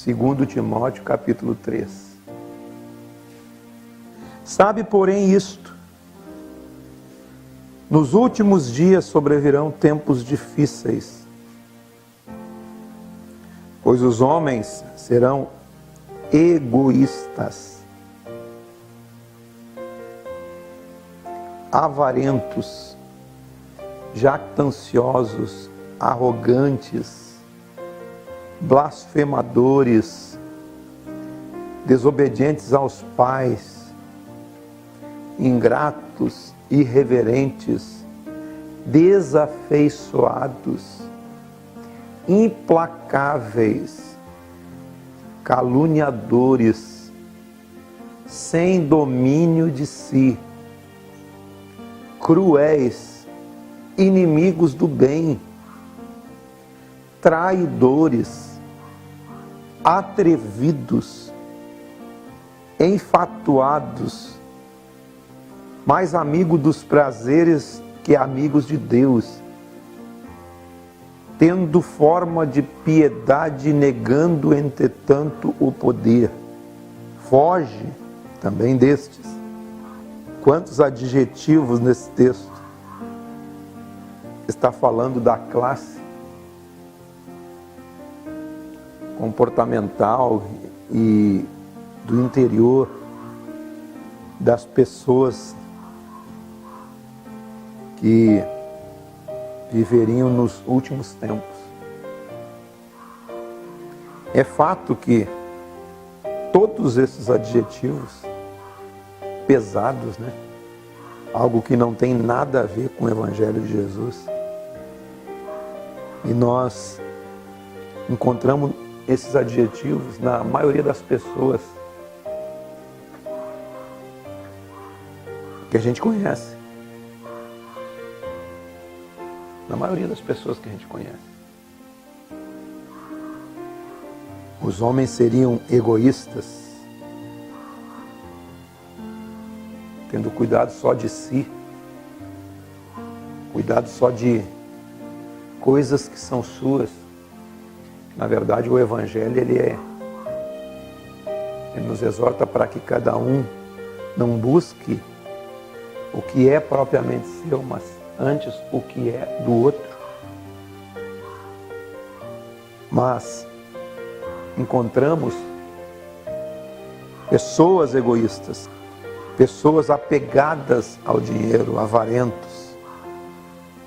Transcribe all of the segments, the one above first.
2 Timóteo capítulo 3. Sabe, porém, isto: nos últimos dias sobrevirão tempos difíceis, pois os homens serão egoístas, avarentos, jactanciosos, arrogantes, blasfemadores, desobedientes aos pais, ingratos, irreverentes, desafeiçoados, implacáveis, caluniadores, sem domínio de si, cruéis, inimigos do bem, traidores, atrevidos, enfatuados, mais amigo dos prazeres que amigos de Deus, tendo forma de piedade, negando entretanto o poder. Foge também destes. Quantos adjetivos nesse texto? Está falando da classe comportamental e do interior das pessoas que viveriam nos últimos tempos. É fato que todos esses adjetivos pesados, algo que não tem nada a ver com o Evangelho de Jesus, e nós encontramos esses adjetivos na maioria das pessoas que a gente conhece. Na maioria das pessoas que a gente conhece. Os homens seriam egoístas, tendo cuidado só de si, cuidado só de coisas que são suas. Na verdade, o Evangelho, ele nos exorta para que cada um não busque o que é propriamente seu, mas antes o que é do outro. Mas encontramos pessoas egoístas, pessoas apegadas ao dinheiro, avarentos,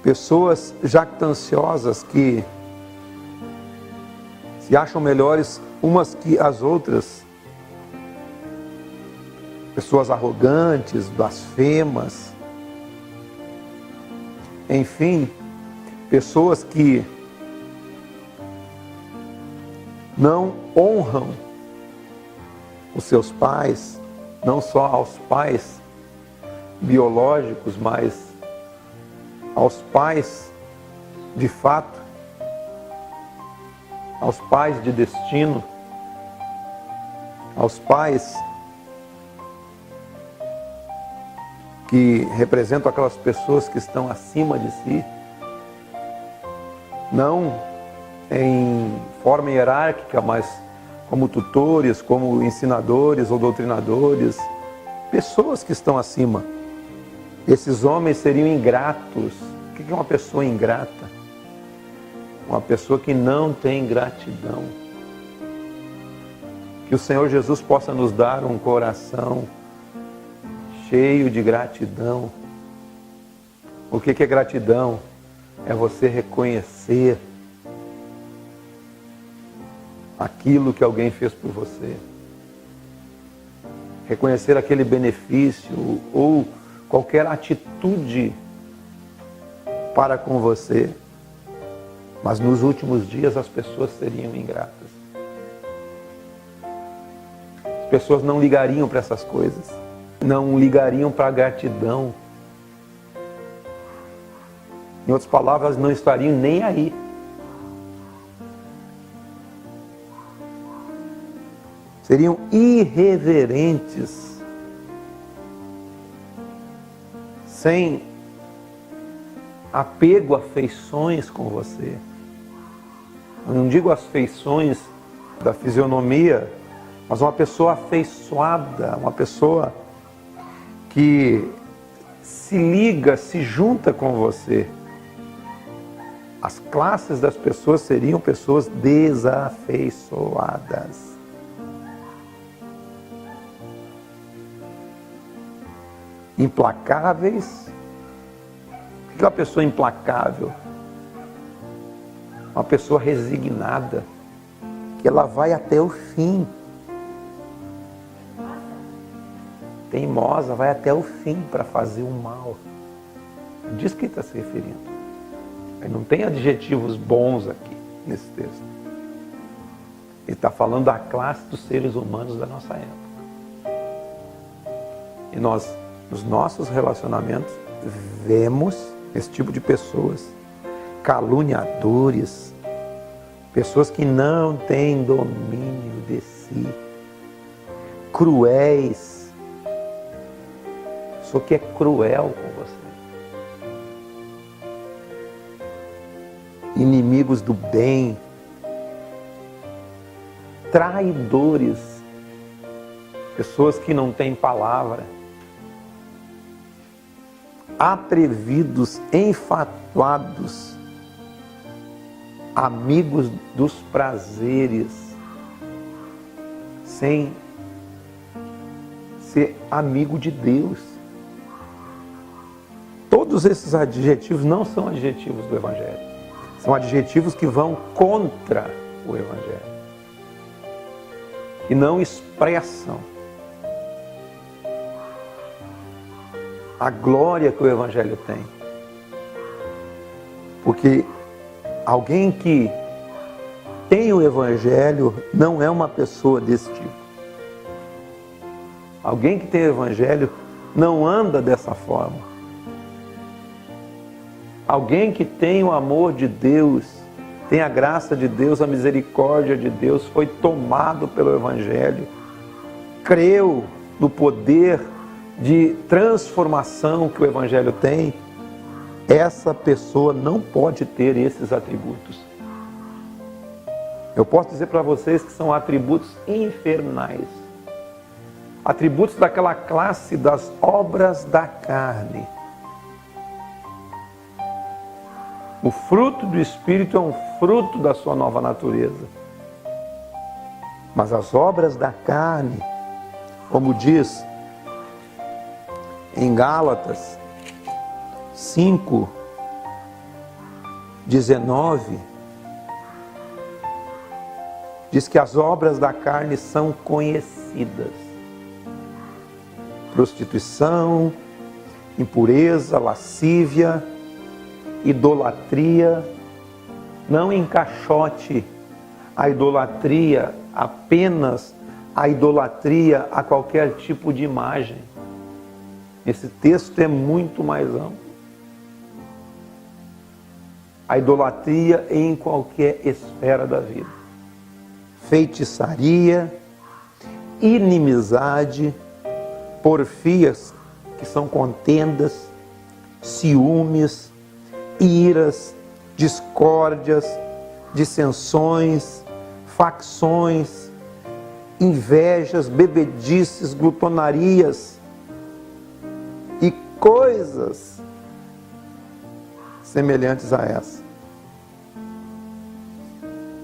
pessoas jactanciosas que se acham melhores umas que as outras, pessoas arrogantes, blasfemas, enfim, pessoas que não honram os seus pais, não só aos pais biológicos, mas aos pais de fato, aos pais de destino, aos pais que representam aquelas pessoas que estão acima de si, não em forma hierárquica, mas como tutores, como ensinadores ou doutrinadores, pessoas que estão acima. Esses homens seriam ingratos. O que é uma pessoa ingrata? Uma pessoa que não tem gratidão. Que o Senhor Jesus possa nos dar um coração cheio de gratidão. O que é gratidão? É você reconhecer aquilo que alguém fez por você. Reconhecer aquele benefício ou qualquer atitude para com você. Mas nos últimos dias as pessoas seriam ingratas. As pessoas não ligariam para essas coisas. Não ligariam para a gratidão. Em outras palavras, não estariam nem aí. Seriam irreverentes, sem apego a feições com você. Eu não digo as feições da fisionomia, mas uma pessoa afeiçoada, uma pessoa que se liga, se junta com você. As classes das pessoas seriam pessoas desafeiçoadas. Implacáveis. O que é uma pessoa implacável? Uma pessoa resignada, que ela vai até o fim. Teimosa, vai até o fim para fazer o mal. Diz que ele está se referindo. Aí não tem adjetivos bons aqui nesse texto. Ele está falando da classe dos seres humanos da nossa época. E nós, nos nossos relacionamentos, vemos esse tipo de pessoas. Caluniadores. Pessoas que não têm domínio de si. Cruéis. Pessoa que é cruel com você. Inimigos do bem, traidores, pessoas que não têm palavra, atrevidos, enfatuados, amigos dos prazeres, sem ser amigo de Deus. Todos esses adjetivos não são adjetivos do Evangelho. São adjetivos que vão contra o Evangelho. Que não expressam a glória que o Evangelho tem. Porque alguém que tem o Evangelho não é uma pessoa desse tipo. Alguém que tem o Evangelho não anda dessa forma. Alguém que tem o amor de Deus, tem a graça de Deus, a misericórdia de Deus, foi tomado pelo Evangelho, creu no poder de transformação que o Evangelho tem, essa pessoa não pode ter esses atributos. Eu posso dizer para vocês que são atributos infernais, atributos daquela classe das obras da carne. O fruto do Espírito é um fruto da sua nova natureza. Mas as obras da carne, como diz em Gálatas 5:19, diz que as obras da carne são conhecidas. Prostituição, impureza, lascívia, idolatria. Não encaixote a idolatria apenas a idolatria a qualquer tipo de imagem. Esse texto é muito mais amplo. A idolatria em qualquer esfera da vida. Feitiçaria, inimizade, porfias, que são contendas, ciúmes, iras, discórdias, dissensões, facções, invejas, bebedices, glutonarias e coisas semelhantes a essa.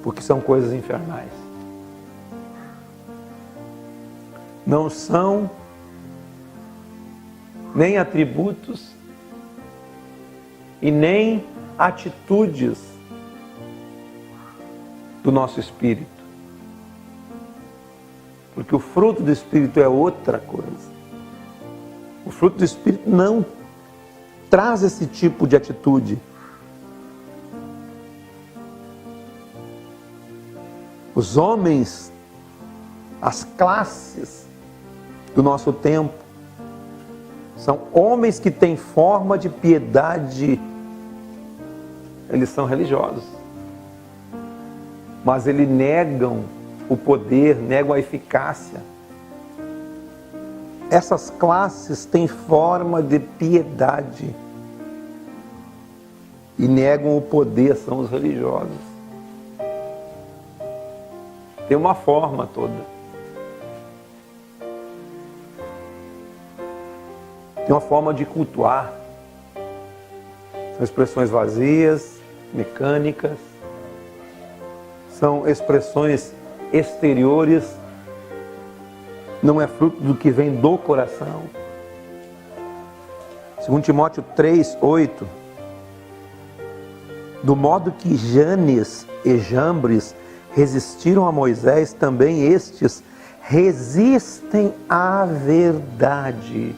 Porque são coisas infernais. Não são nem atributos e nem atitudes do nosso espírito. Porque o fruto do Espírito é outra coisa. O fruto do Espírito não traz esse tipo de atitude. Os homens, as classes do nosso tempo, são homens que têm forma de piedade. Eles são religiosos, mas eles negam o poder, negam a eficácia. Essas classes têm forma de piedade e negam o poder, são os religiosos. tem uma forma toda. Tem uma forma de cultuar. São expressões vazias, mecânicas. São expressões exteriores. Não é fruto do que vem do coração. 2 Timóteo 3:8. Do modo que Janes e Jambres resistiram a Moisés, também estes resistem à verdade.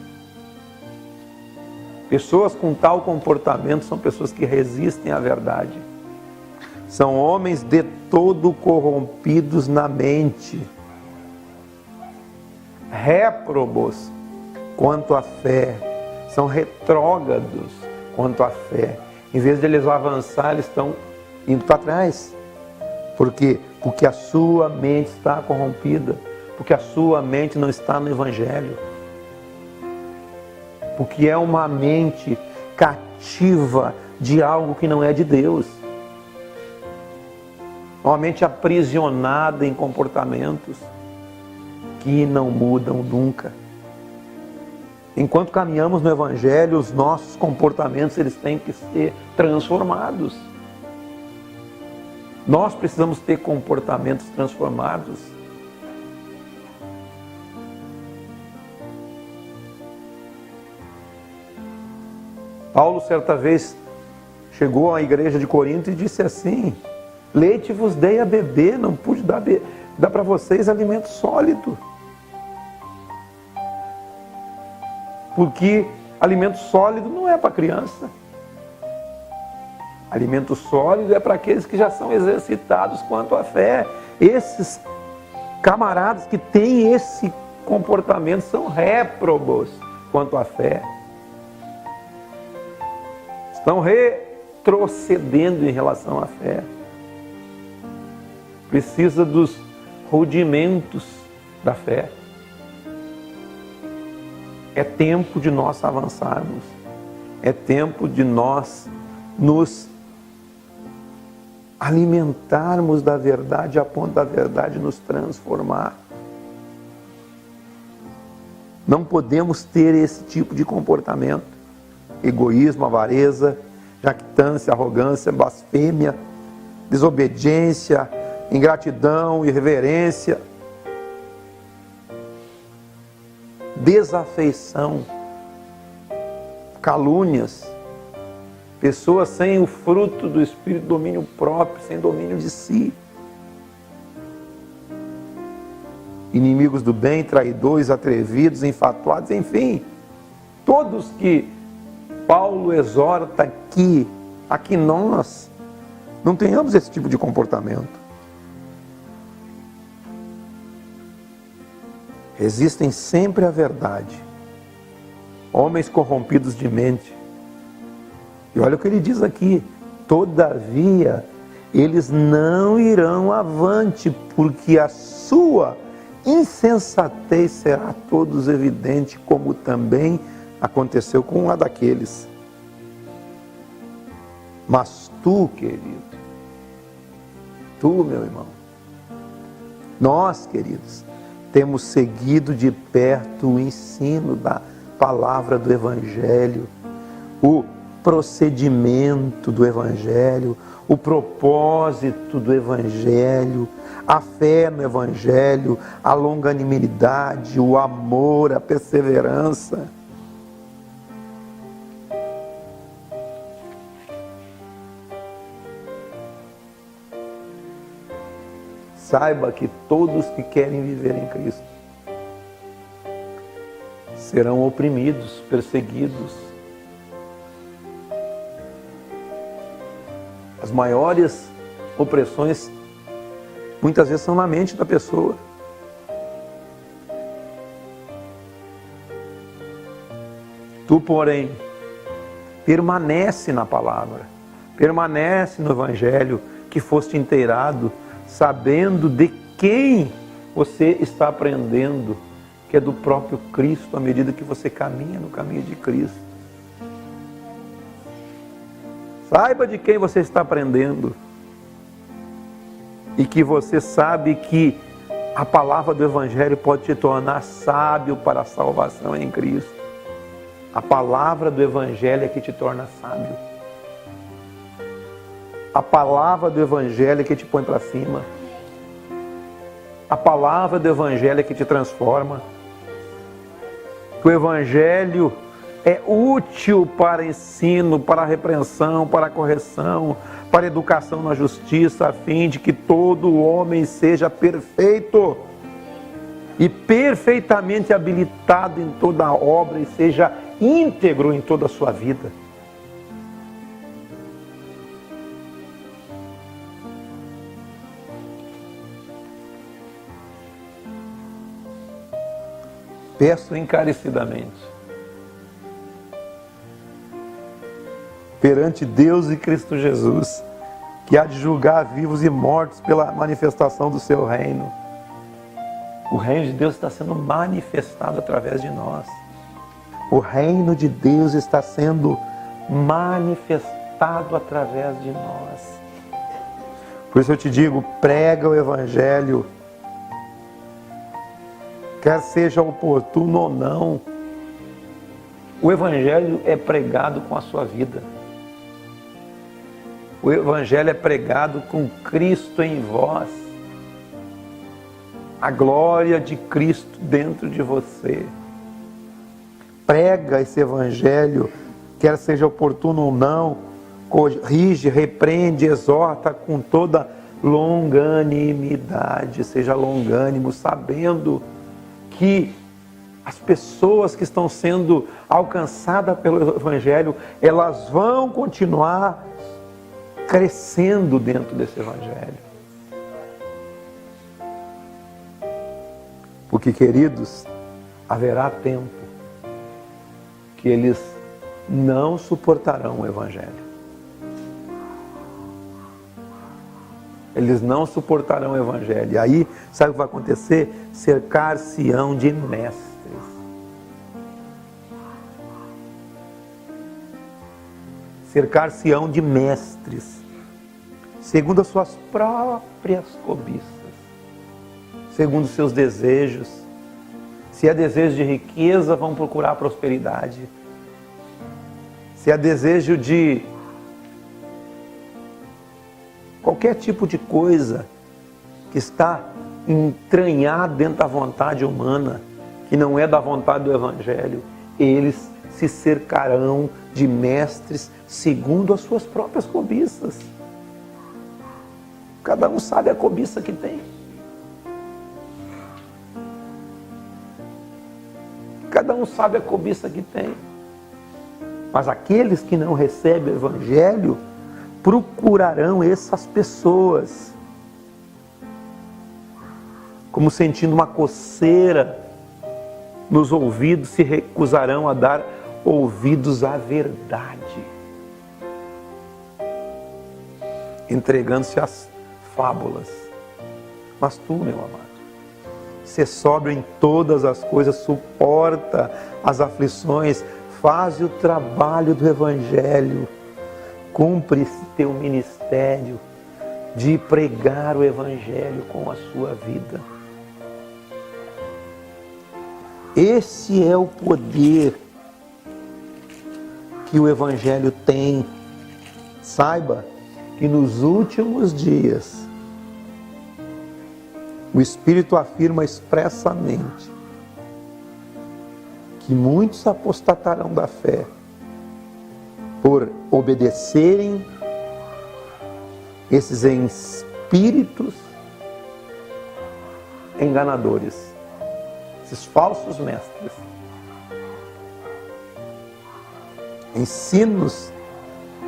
Pessoas com tal comportamento são pessoas que resistem à verdade. São homens de todo corrompidos na mente, réprobos quanto à fé, são retrógrados quanto à fé. Em vez de eles avançar, eles estão indo para trás. Por quê? Porque a sua mente está corrompida, porque a sua mente não está no Evangelho. Porque é uma mente cativa de algo que não é de Deus. Uma mente aprisionada em comportamentos que não mudam nunca. Enquanto caminhamos no Evangelho, os nossos comportamentos eles têm que ser transformados. Nós precisamos ter comportamentos transformados. Paulo, certa vez, chegou à igreja de Corinto e disse assim: leite vos dei a beber, não pude dar para vocês alimento sólido. Porque alimento sólido não é para criança. Alimento sólido é para aqueles que já são exercitados quanto à fé. Esses camaradas que têm esse comportamento são réprobos quanto à fé. Estão retrocedendo em relação à fé. Precisa dos rudimentos da fé. É tempo de nós avançarmos. É tempo de nós nos alimentarmos da verdade a ponto da verdade nos transformar. Não podemos ter esse tipo de comportamento. Egoísmo, avareza, jactância, arrogância, blasfêmia, desobediência, ingratidão, irreverência, desafeição, calúnias, pessoas sem o fruto do Espírito, domínio próprio, sem domínio de si, inimigos do bem, traidores, atrevidos, infatuados, enfim, todos que Paulo exorta aqui nós não tenhamos esse tipo de comportamento. Resistem sempre à verdade. Homens corrompidos de mente. E olha o que ele diz aqui: todavia, eles não irão avante, porque a sua insensatez será a todos evidente, como também aconteceu com uma daqueles. Mas tu, querido, tu, meu irmão, nós, queridos, temos seguido de perto o ensino da palavra do Evangelho, o procedimento do Evangelho, o propósito do Evangelho, a fé no Evangelho, a longanimidade, o amor, a perseverança. Saiba que todos que querem viver em Cristo serão oprimidos, perseguidos. As maiores opressões muitas vezes são na mente da pessoa. Tu, porém, permanece na palavra, permanece no Evangelho que foste inteirado, sabendo de quem você está aprendendo, que é do próprio Cristo, à medida que você caminha no caminho de Cristo. Saiba de quem você está aprendendo. e que você sabe que a palavra do Evangelho pode te tornar sábio para a salvação em Cristo. A palavra do Evangelho é que te torna sábio. A palavra do Evangelho é que te põe para cima. A palavra do Evangelho é que te transforma. O Evangelho é útil para ensino, para repreensão, para correção, para educação na justiça, a fim de que todo homem seja perfeito e perfeitamente habilitado em toda a obra e seja íntegro em toda a sua vida. Peço encarecidamente, perante Deus e Cristo Jesus, que há de julgar vivos e mortos pela manifestação do seu reino. O reino de Deus está sendo manifestado através de nós. O reino de Deus está sendo manifestado através de nós. Por isso eu te digo, prega o Evangelho, quer seja oportuno ou não. O Evangelho é pregado com a sua vida. O Evangelho é pregado com Cristo em vós. A glória de Cristo dentro de você. Prega esse Evangelho, quer seja oportuno ou não, corrige, repreende, exorta com toda longanimidade. Seja longânimo, sabendo que as pessoas que estão sendo alcançadas pelo Evangelho, elas vão continuar crescendo dentro desse Evangelho. Porque, queridos, haverá tempo que eles não suportarão o Evangelho. Eles não suportarão o Evangelho. E aí, sabe o que vai acontecer? Cercar-se-ão de mestres. Cercar-se-ão de mestres, segundo as suas próprias cobiças, segundo os seus desejos. Se é desejo de riqueza, vão procurar prosperidade. Se é desejo de qualquer tipo de coisa que está entranhado dentro da vontade humana, que não é da vontade do Evangelho, eles se cercarão de mestres segundo as suas próprias cobiças. Cada um sabe a cobiça que tem. Cada um sabe a cobiça que tem. Mas aqueles que não recebem o Evangelho procurarão essas pessoas, como sentindo uma coceira nos ouvidos, se recusarão a dar ouvidos à verdade, entregando-se às fábulas. Mas tu, meu amado, sê sóbrio em todas as coisas, suporta as aflições, faz o trabalho do Evangelho, cumpre esse teu ministério de pregar o Evangelho com a sua vida. Esse é o poder que o Evangelho tem. Saiba que nos últimos dias o Espírito afirma expressamente que muitos apostatarão da fé por obedecerem esses espíritos enganadores, esses falsos mestres, ensinos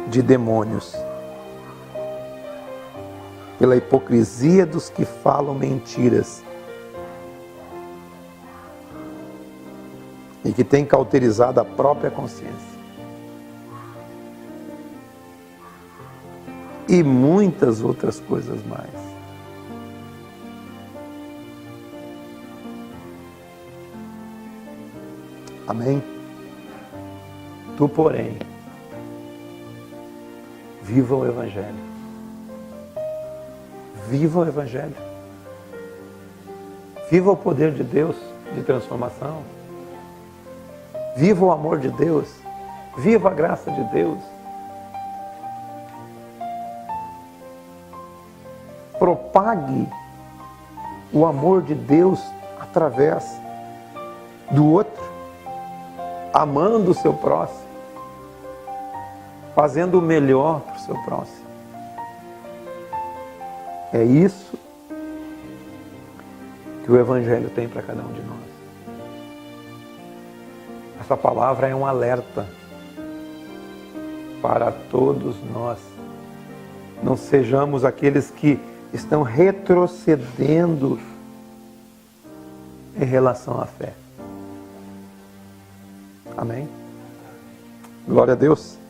de demônios, pela hipocrisia dos que falam mentiras e que têm cauterizado a própria consciência. E muitas outras coisas mais. Amém? Tu, porém, viva o Evangelho. Viva o Evangelho. Viva o poder de Deus de transformação. Viva o amor de Deus. Viva a graça de Deus. Propague o amor de Deus através do outro, amando o seu próximo, fazendo o melhor para o seu próximo. É isso que o Evangelho tem para cada um de nós. Essa palavra é um alerta para todos nós. Não sejamos aqueles que estão retrocedendo em relação à fé. Amém? Glória a Deus.